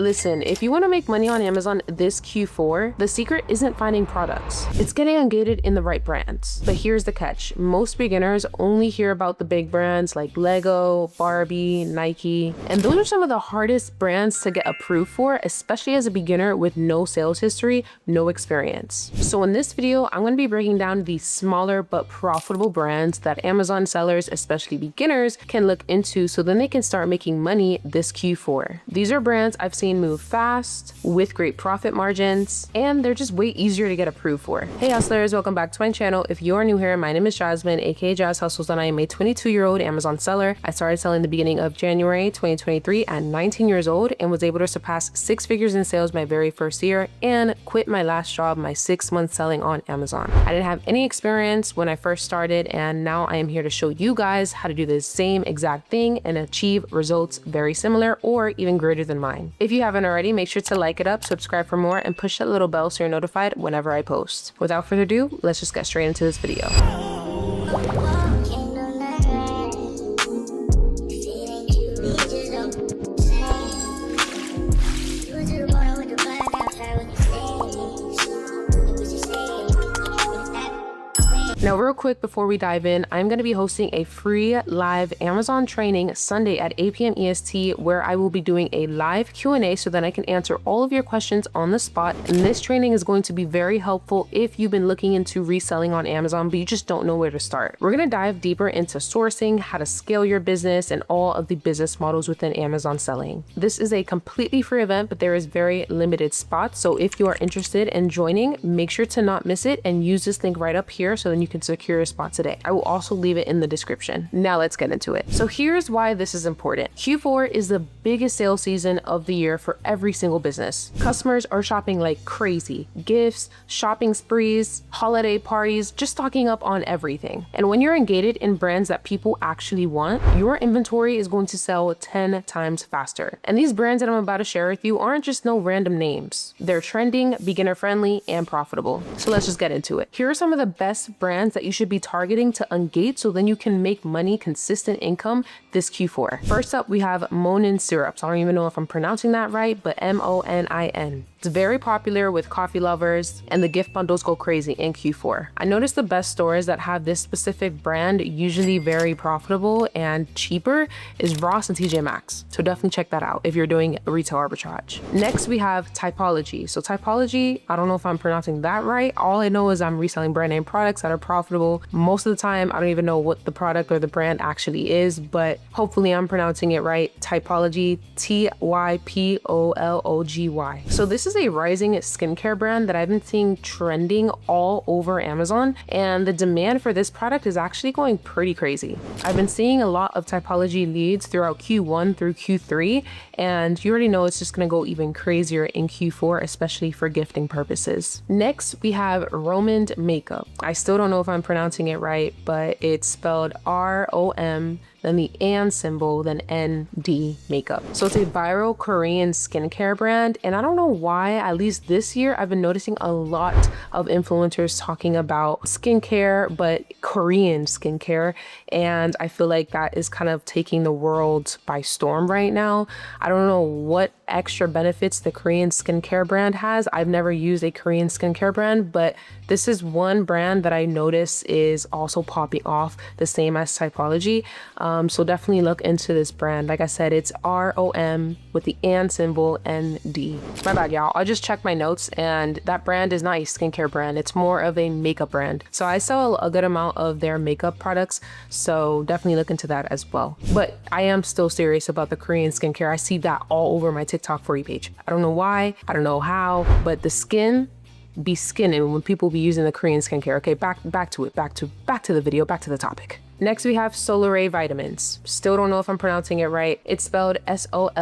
Listen, if you want to make money on Amazon this Q4, the secret isn't finding products. It's getting ungated in the right brands. But here's the catch. Most beginners only hear about the big brands like Lego, Barbie, Nike, and those are some of the hardest brands to get approved for, especially as a beginner with no sales history, no experience. So in this video, I'm going to be breaking down the smaller but profitable brands that Amazon sellers, especially beginners, can look into so then they can start making money this Q4. These are brands I've seen move fast, with great profit margins, and they're just way easier to get approved for. Hey hustlers, welcome back to my channel. If you are new here, my name is Jasmine, aka Jazz Hustles, and I am a 22-year-old Amazon seller. I started selling the beginning of January 2023 at 19 years old and was able to surpass 6 figures in sales my very first year and quit my last job my 6 months selling on Amazon. I didn't have any experience when I first started, and now I am here to show you guys how to do the same exact thing and achieve results very similar or even greater than mine. If you haven't already, make sure to like it up, subscribe for more, and push that little bell so you're notified whenever I post. Without further ado, let's just get straight into this video. Now, real quick before we dive in, I'm going to be hosting a free live Amazon training Sunday at 8 p.m. EST, where I will be doing a live Q&A so that I can answer all of your questions on the spot. And this training is going to be very helpful if you've been looking into reselling on Amazon, but you just don't know where to start. We're going to dive deeper into sourcing, how to scale your business, and all of the business models within Amazon selling. This is a completely free event, but there is very limited spots. So if you are interested in joining, make sure to not miss it and use this link right up here so then you can secure a spot today. I will also leave it in the description. Now let's get into it. So here's why this is important. Q4 is the biggest sales season of the year for every single business. Customers are shopping like crazy. Gifts, shopping sprees, holiday parties, just stocking up on everything. And when you're engaged in brands that people actually want, your inventory is going to sell 10 times faster. And these brands that I'm about to share with you aren't just no random names. They're trending, beginner friendly, and profitable. So let's just get into it. Here are some of the best brands that you should be targeting to ungate so then you can make money, consistent income this Q4. First up, we have Monin syrups. I don't even know if I'm pronouncing that right, but M-O-N-I-N. It's very popular with coffee lovers, and the gift bundles go crazy in Q4. I noticed the best stores that have this specific brand, usually very profitable and cheaper, is Ross and TJ Maxx. So definitely check that out if you're doing retail arbitrage. Next, we have Typology. So Typology, I don't know if I'm pronouncing that right. All I know is I'm reselling brand name products that are profitable. Most of the time, I don't even know what the product or the brand actually is, but hopefully I'm pronouncing it right. Typology, Typology. So this is a rising skincare brand that I've been seeing trending all over Amazon, and the demand for this product is actually going pretty crazy. I've been seeing a lot of Typology leads throughout Q1 through Q3, and you already know it's just going to go even crazier in Q4, especially for gifting purposes. Next, we have Romand Makeup. I still don't know if I'm pronouncing it right, but it's spelled R-O-M, then the and symbol, then N-D makeup. So it's a viral Korean skincare brand, and I don't know why, at least this year, I've been noticing a lot of influencers talking about skincare, but Korean skincare, and I feel like that is kind of taking the world by storm right now. I don't know what extra benefits the Korean skincare brand has. I've never used a Korean skincare brand, but this is one brand that I notice is also popping off the same as Typology. So definitely look into this brand. Like I said, it's R-O-M with the and symbol N-D. My bad, y'all. I'll just check my notes, and that brand is not a skincare brand. It's more of a makeup brand. So I sell a good amount of their makeup products, so definitely look into that as well. But I am still serious about the Korean skincare. I see that all over my TikTok For You page. I don't know why, I don't know how, but the skin be skinning when people be using the Korean skincare. Okay, back to it, back to the video, back to the topic. Next, we have Solaray vitamins. Still don't know if I'm pronouncing it right. It's spelled S-O-L-A-R-A-Y.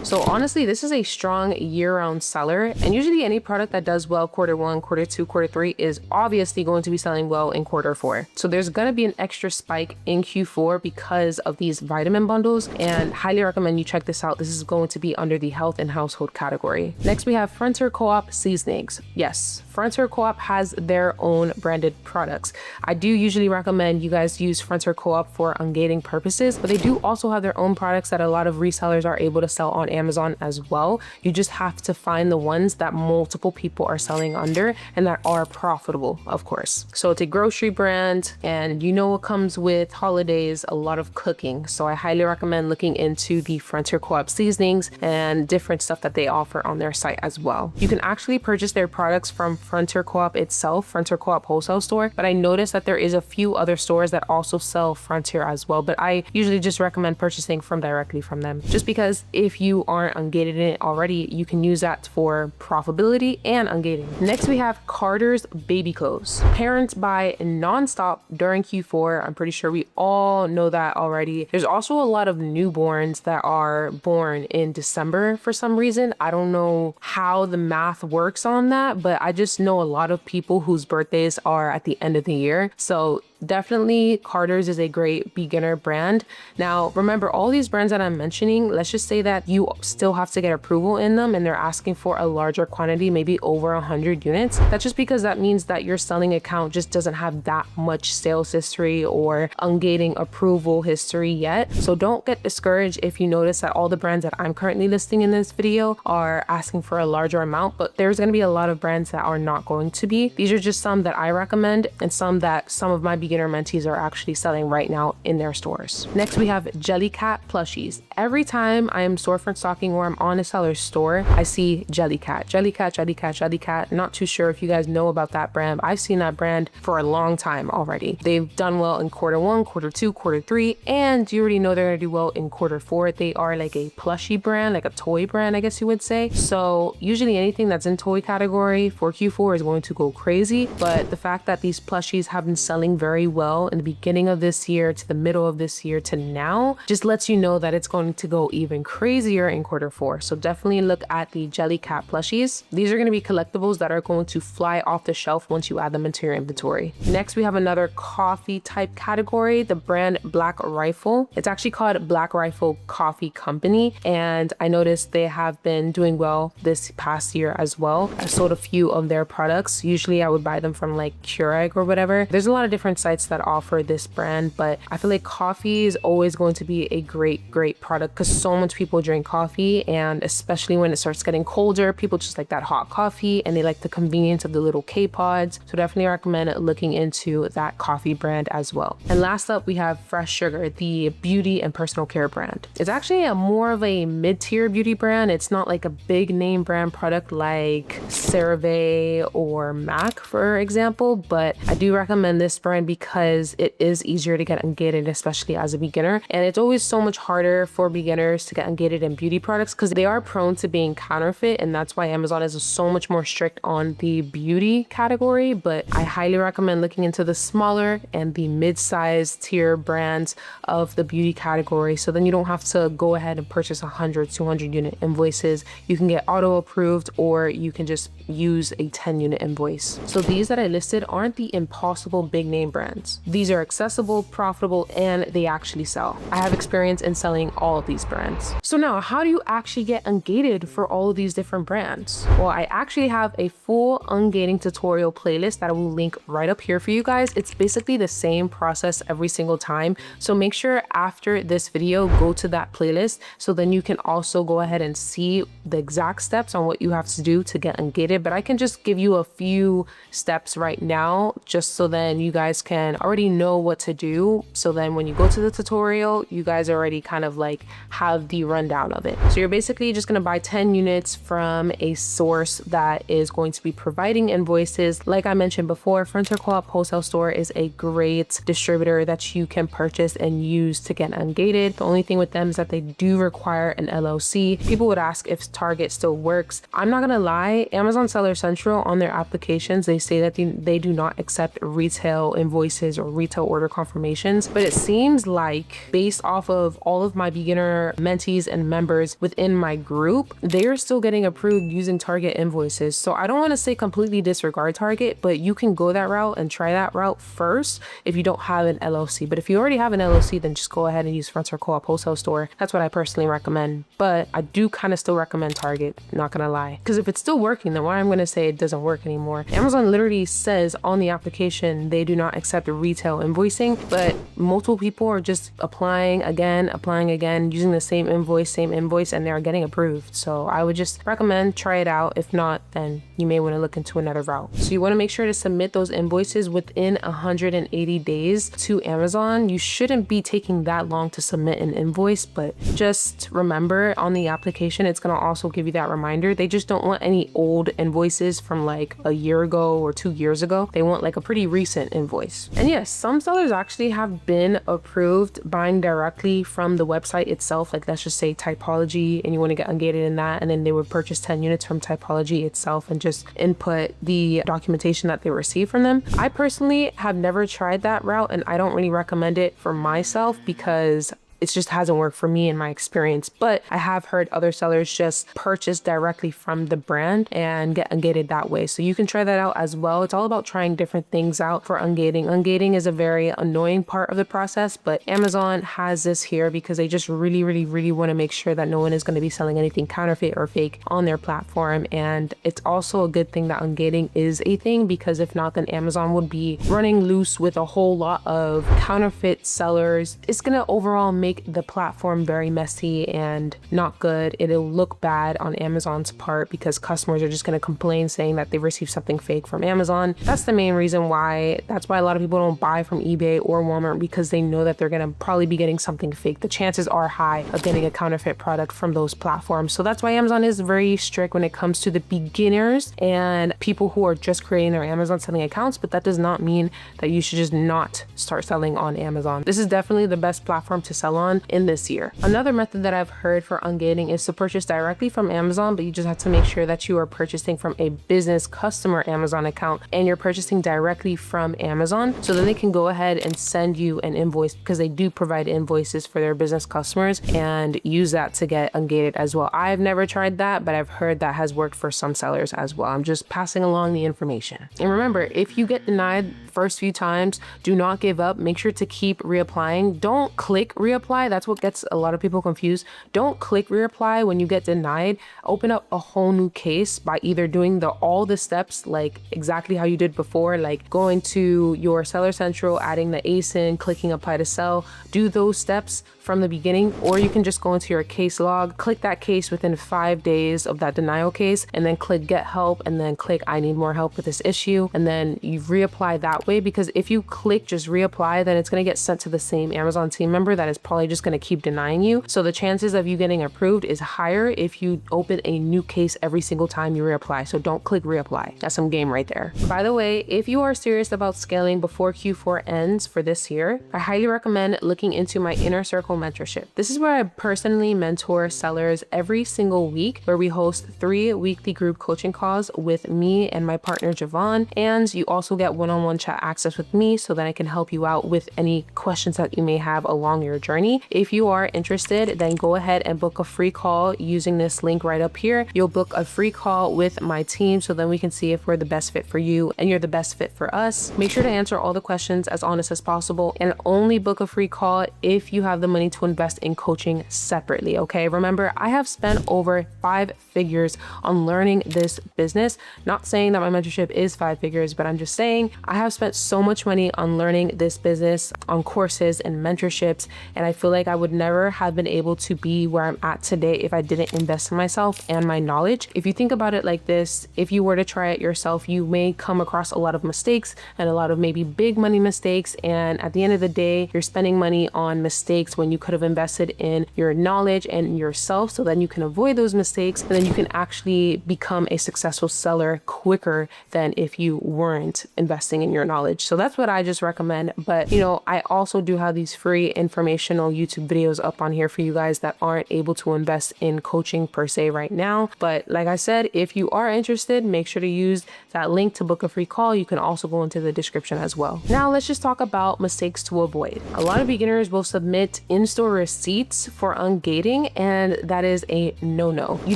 So honestly, this is a strong year-round seller, and usually any product that does well Q1, Q2, Q3 is obviously going to be selling well in Q4. So there's gonna be an extra spike in Q4 because of these vitamin bundles, and highly recommend you check this out. This is going to be under the health and household category. Next, we have Frontier Co-op seasonings. Yes, Frontier Co-op has their own branded products. I do usually recommend you guys use Frontier Co-op for ungating purposes, but they do also have their own products that a lot of resellers are able to sell on Amazon as well. You just have to find the ones that multiple people are selling under and that are profitable, of course. So it's a grocery brand, and you know what comes with holidays, a lot of cooking. So I highly recommend looking into the Frontier Co-op seasonings and different stuff that they offer on their site as well. You can actually purchase their products from Frontier Co-op itself, Frontier Co-op wholesale store, but I noticed that there is a few other stores that also sell Frontier as well, but I usually just recommend purchasing directly from them, just because if you aren't ungated in it already, you can use that for profitability and ungating. Next, we have Carter's baby clothes. Parents buy nonstop during Q4. I'm pretty sure we all know that already. There's also a lot of newborns that are born in December for some reason. I don't know how the math works on that, but I just know a lot of people whose birthdays are at the end of the year. So definitely Carter's is a great beginner brand. Now, remember, all these brands that I'm mentioning, let's just say that you still have to get approval in them and they're asking for a larger quantity, maybe over 100 units. That's just because that means that your selling account just doesn't have that much sales history or ungating approval history yet. So don't get discouraged if you notice that all the brands that I'm currently listing in this video are asking for a larger amount, but there's going to be a lot of brands that are not going to be. These are just some that I recommend and some that some of my beginner mentees are actually selling right now in their stores. Next, we have Jellycat plushies. Every time I am storefront stocking or I'm on a seller's store, I see Jellycat, Jellycat, Jellycat, Jellycat. Not too sure if you guys know about that brand. I've seen that brand for a long time already. They've done well in Q1, Q2, Q3, and you already know they're gonna do well in Q4. They are like a plushie brand, like a toy brand, I guess you would say. So usually anything that's in toy category for Q4 is going to go crazy, but the fact that these plushies have been selling very well in the beginning of this year to the middle of this year to now just lets you know that it's going to go even crazier in Q4. So definitely look at the Jellycat plushies. These are going to be collectibles that are going to fly off the shelf once you add them into your inventory. Next, we have another coffee type category, the brand Black Rifle. It's actually called Black Rifle Coffee Company, and I noticed they have been doing well this past year as well. I sold a few of their products. Usually I would buy them from like Keurig or whatever. There's a lot of different sites that offer this brand, but I feel like coffee is always going to be a great product because so much people drink coffee, and especially when it starts getting colder, people just like that hot coffee and they like the convenience of the little K-pods. So definitely recommend looking into that coffee brand as well. And last up, we have Fresh Sugar, the beauty and personal care brand. It's actually a more of a mid-tier beauty brand. It's not like a big name brand product like CeraVe or MAC, for example, but I do recommend this brand because it is easier to get ungated, especially as a beginner. And it's always so much harder for beginners to get ungated in beauty products because they are prone to being counterfeit, and that's why Amazon is so much more strict on the beauty category. But I highly recommend looking into the smaller and the mid-sized tier brands of the beauty category, so then you don't have to go ahead and purchase 100, 200 unit invoices. You can get auto approved, or you can just use a 10 unit invoice. So these that I listed aren't the impossible big name brands. These are accessible, profitable, and they actually sell. I have experience in selling all of these brands. So now, how do you actually get ungated for all of these different brands? Well, I actually have a full ungating tutorial playlist that I will link right up here for you guys. It's basically the same process every single time. So make sure after this video, go to that playlist so then you can also go ahead and see the exact steps on what you have to do to get ungated. But I can just give you a few steps right now, just so then you guys can already know what to do. So then when you go to the tutorial, you guys already kind of like have the rundown of it. So you're basically just going to buy 10 units from a source that is going to be providing invoices. Like I mentioned before, Frontier Co-op wholesale store is a great distributor that you can purchase and use to get ungated. The only thing with them is that they do require an LLC. People would ask if Target still works. I'm not gonna lie, Amazon Seller Central on their applications, they say that they do not accept retail invoices or retail order confirmations, but it seems like based off of all of my beginner mentees and members within my group, they are still getting approved using Target invoices. So I don't want to say completely disregard Target, but you can go that route and try that route first if you don't have an LLC. But if you already have an LLC, then just go ahead and use Frontier Co-op wholesale store. That's what I personally recommend, but I do kind of still recommend Target, not gonna lie, because if it's still working, then why I'm gonna say it doesn't work anymore. Amazon literally says on the application they do not accept accept retail invoicing, but multiple people are just applying again, using the same invoice, and they're getting approved. So I would just recommend try it out. If not, then you may want to look into another route. So you want to make sure to submit those invoices within 180 days to Amazon. You shouldn't be taking that long to submit an invoice, but just remember on the application, it's going to also give you that reminder. They just don't want any old invoices from like a year ago or 2 years ago. They want like a pretty recent invoice. And yes, some sellers actually have been approved buying directly from the website itself. Like let's just say Typology, and you want to get Ungate in that, and then they would purchase 10 units from Typology itself and just input the documentation that they received from them. I personally have never tried that route, and I don't really recommend it for myself because it just hasn't worked for me in my experience. But I have heard other sellers just purchase directly from the brand and get ungated that way. So you can try that out as well. It's all about trying different things out for ungating. Ungating is a very annoying part of the process, but Amazon has this here because they just really want to make sure that no one is going to be selling anything counterfeit or fake on their platform. And it's also a good thing that ungating is a thing, because if not, then Amazon would be running loose with a whole lot of counterfeit sellers. It's going to overall make the platform very messy and not good. It'll look bad on Amazon's part because customers are just going to complain saying that they received something fake from Amazon. That's the main reason why. That's why a lot of people don't buy from eBay or Walmart, because they know that they're going to probably be getting something fake. The chances are high of getting a counterfeit product from those platforms. So that's why Amazon is very strict when it comes to the beginners and people who are just creating their Amazon selling accounts. But that does not mean that you should just not start selling on Amazon. This is definitely the best platform to sell on in this year. Another method that I've heard for ungating is to purchase directly from Amazon, but you just have to make sure that you are purchasing from a business customer Amazon account and you're purchasing directly from Amazon. So then they can go ahead and send you an invoice, because they do provide invoices for their business customers, and use that to get ungated as well. I've never tried that, but I've heard that has worked for some sellers as well. I'm just passing along the information. And remember, if you get denied first few times, do not give up. Make sure to keep reapplying. Don't click reapply. That's what gets a lot of people confused. Don't click reapply when you get denied. Open up a whole new case by either doing all the steps like exactly how you did before, like going to your Seller Central, adding the ASIN, clicking apply to sell. Do those steps from the beginning, or you can just go into your case log, click that case within 5 days of that denial case, and then click get help, and then click I need more help with this issue, and then you reapply that way. Because if you click just reapply, then it's going to get sent to the same Amazon team member that is probably just going to keep denying you. So the chances of you getting approved is higher if you open a new case every single time you reapply. So don't click reapply. That's some game right there. By the way, if you are serious about scaling before Q4 ends for this year, I highly recommend looking into my Inner Circle mentorship. This is where I personally mentor sellers every single week, where we host 3 weekly group coaching calls with me and my partner Javon, and you also get one-on-one chat access with me so that I can help you out with any questions that you may have along your journey. If you are interested, then go ahead and book a free call using this link right up here. You'll book a free call with my team, so then we can see if we're the best fit for you and you're the best fit for us. Make sure to answer all the questions as honest as possible, and only book a free call if you have the money to invest in coaching separately. Okay, remember, I have spent over 5 figures on learning this business. Not saying that my mentorship is 5 figures, but I'm just saying I have spent so much money on learning this business, on courses and mentorships, and I feel like I would never have been able to be where I'm at today if I didn't invest in myself and my knowledge. If you think about it like this, if you were to try it yourself, you may come across a lot of mistakes and a lot of maybe big money mistakes, and at the end of the day, you're spending money on mistakes when you could have invested in your knowledge and yourself, so then you can avoid those mistakes, and then you can actually become a successful seller quicker than if you weren't investing in your knowledge. So that's what I just recommend. But I also do have these free informational YouTube videos up on here for you guys that aren't able to invest in coaching per se right now. But like I said, if you are interested, make sure to use that link to book a free call. You can also go into the description as well. Now let's just talk about mistakes to avoid. A lot of beginners will submit in-store receipts for ungating, and that is a no-no. You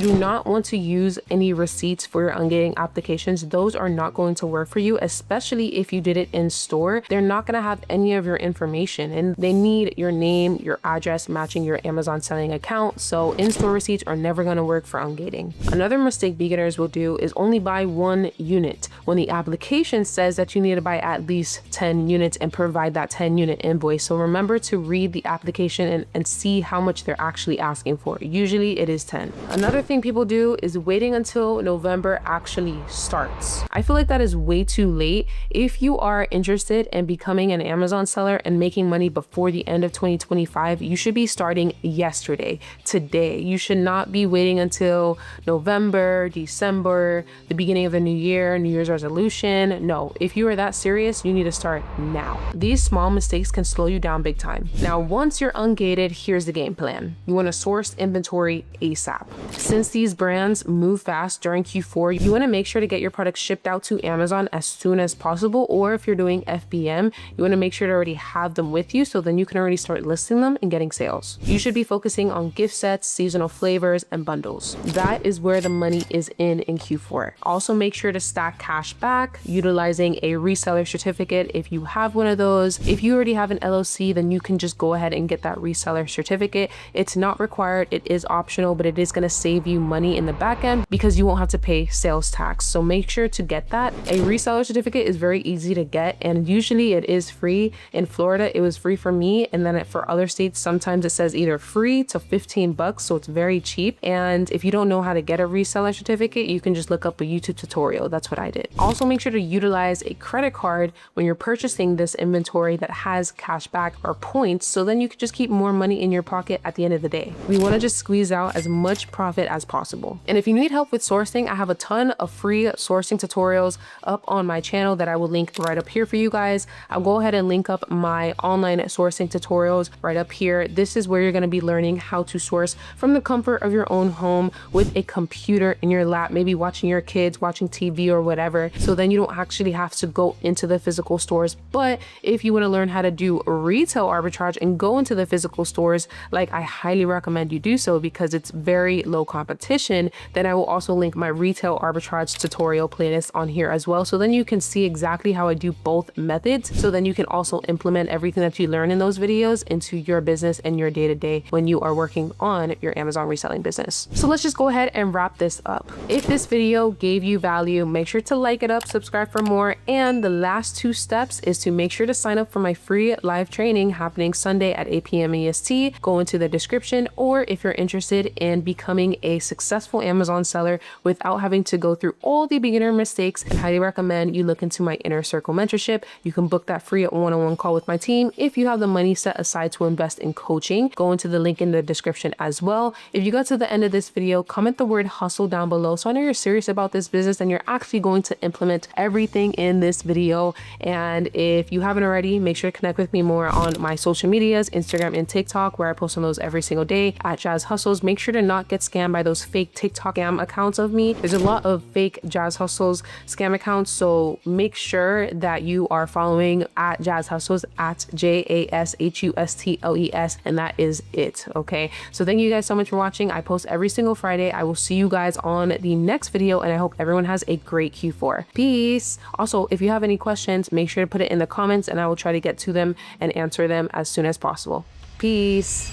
do not want to use any receipts for your ungating applications. Those are not going to work for you, especially if you did it in store. They're not going to have any of your information, and they need your name, your address matching your Amazon selling account. So in-store receipts are never going to work for ungating. Another mistake beginners will do is only buy 1 unit when the application says that you need to buy at least 10 units and provide that 10 unit invoice. So remember to read the application and see how much they're actually asking for. Usually it is 10. Another thing people do is waiting until November actually starts. I feel like that is way too late. If you are interested in becoming an Amazon seller and making money before the end of 2025, you should be starting yesterday, today. You should not be waiting until November, December, the beginning of the new year, New Year's resolution. No, if you are that serious, you need to start now. These small mistakes can slow you down big time. Now, once you're ungated, here's the game plan. You want to source inventory ASAP. Since these brands move fast during Q4, you want to make sure to get your products shipped out to Amazon as soon as possible, or if you're doing FBM, you want to make sure to already have them with you so then you can already start listing them and getting sales. You should be focusing on gift sets, seasonal flavors, and bundles. That is where the money is in Q4. Also, make sure to stack cash back, utilizing a reseller certificate if you have one of those. If you already have an LLC, then you can just go ahead and get that reseller certificate. It's not required, it is optional, but it is going to save you money in the back end because you won't have to pay sales tax. So make sure to get that. A reseller certificate is very easy to get, and usually it is free. In Florida, it was free for me, and then for other states, sometimes it says either free to $15, so it's very cheap. And if you don't know how to get a reseller certificate, you can just look up a YouTube tutorial. That's what I did. Also, make sure to utilize a credit card when you're purchasing this inventory that has cash back or points, so then you can just keep more money in your pocket at the end of the day. We want to just squeeze out as much profit as possible. And if you need help with sourcing, I have a ton of free sourcing tutorials up on my channel that I will link right up here for you guys. I'll go ahead and link up my online sourcing tutorials right up here. This is where you're going to be learning how to source from the comfort of your own home with a computer in your lap, maybe watching your kids, watching TV or whatever. So then you don't actually have to go into the physical stores. But if you want to learn how to do retail arbitrage and go into the physical stores, like I highly recommend you do so because it's very low competition, then I will also link my retail arbitrage tutorial playlist on here as well. So then you can see exactly how I do both methods. So then you can also implement everything that you learn in those videos into your business and your day-to-day when you are working on your Amazon reselling business. So let's just go ahead and wrap this up. If this video gave you value, make sure to like it up, subscribe for more. And the last 2 steps is to make sure to sign up for my free live training happening Sunday at 8 p.m. EST. Go into the description, or if you're interested in becoming a successful Amazon seller without having to go through all the beginner mistakes, I highly recommend you look into my Inner Circle mentorship. You can book that free one-on-one call with my team. If you have the money set aside to invest in coaching, go into the link in the description as well. If you got to the end of this video, comment the word hustle down below so I know you're serious about this business and you're actually going to implement everything in this video. And if you haven't already, make sure to connect with me more on my social medias, Instagram and TikTok, where I post on those every single day at Jazz Hustles. Make sure to not get scammed by those fake TikTok scam accounts of me. There's a lot of fake Jazz Hustles scam accounts, so make sure that you are following at Jazz Hustles, at JASHUSTLES, and that is it. Okay, so thank you guys so much for watching. I post every single Friday. I will see you guys on the next video, and I hope everyone has a great Q4. Peace. Also, if you have any questions, make sure to put it in the comments and I will try to get to them and answer them as soon as possible. Peace.